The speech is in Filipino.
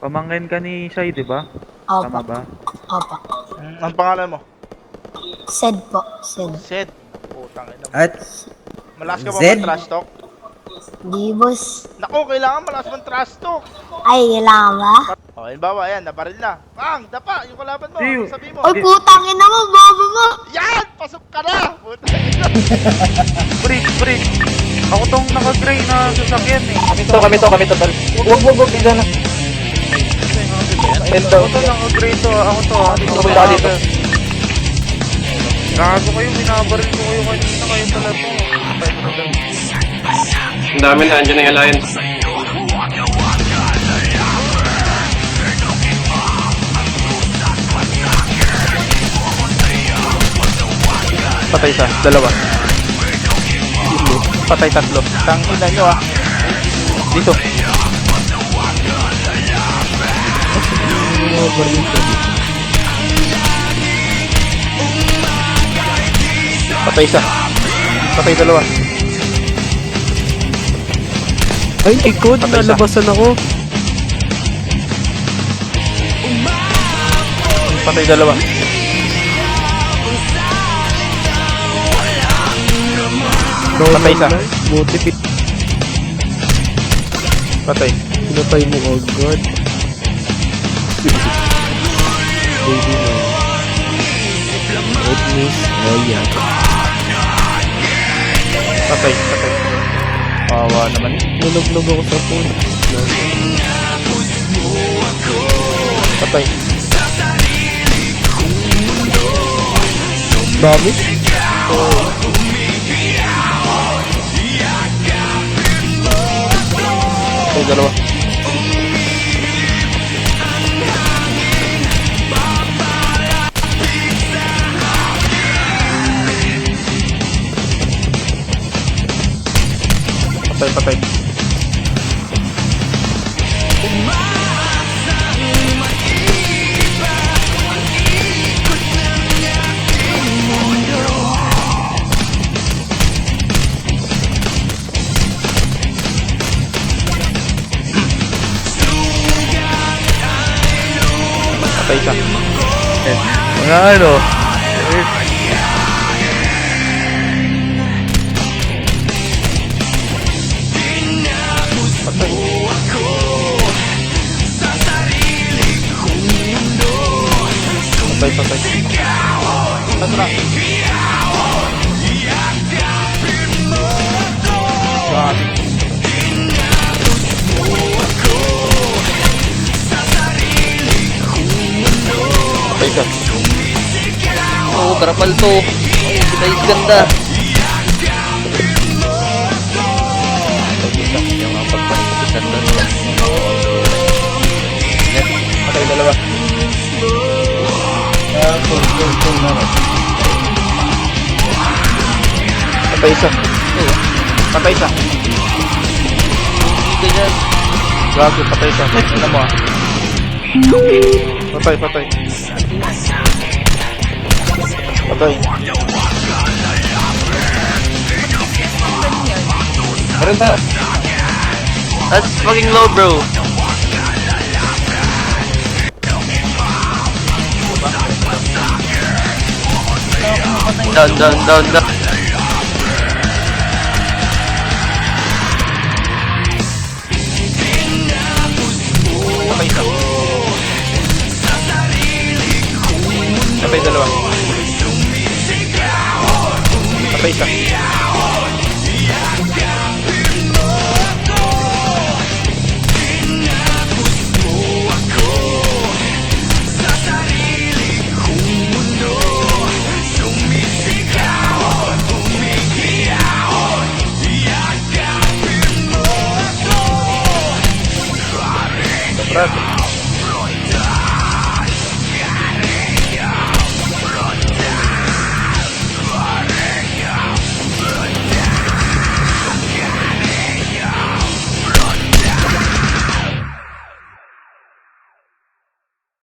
Pamangkin ka ni Shai, di ba? Opo. Tama ba? Opo. Ang pangalan mo? Sed po. Sed. Sed. Putang ina mo. At Malakas ka ba Zed? mag-trash talk? Di boss. Naku, kailangan malakas mong trash talk. Ay, kailangan ba? O, halimbawa, yan, nabaril na. Bang! Dapa! Yung kalaban mo. Ew. Ano sabi mo? Ay, putang ina mo, bobo mo! Yan! Pasok ka na! Putang ina. Break! Ako tong naka-gray na sasakyan eh. Kami to, tol. Wag, dito na. Ito. Ako to naka-gray to, ako to. Pupunta ka dito. Gago kayo, binabaril ko kayo kanina, kayo pala to. Ang dami na, andyan na yung alliance. Patay isa, dalawa. Patay tatlo. Tangina nyo ah. Dito. Patay isa. Patay dalawa. Ay, ikod, Patay isa. nalabasan ako. Patay dalawa. Patay isa. Buti, Patay. pinatay mo agad. Baby mo. Goodness, oh yeah. Patay. Kawawa naman. Nalaglag ako sa phone. Patay. Dami? Patay dalawa. Patay. Patay isa. Mga ano? Patay. Patay. Tatra. Grabe. Patay isa. Oo, karapal to. Guys, ganda. Yung mga pagpanipisan doon. Yes, patay dalawa. Patay isa. Patay isa. Ganyan. Gago, patay isa. Ano mo ah? Patay. Patay. Meron tayo. That's fucking low, bro. Down.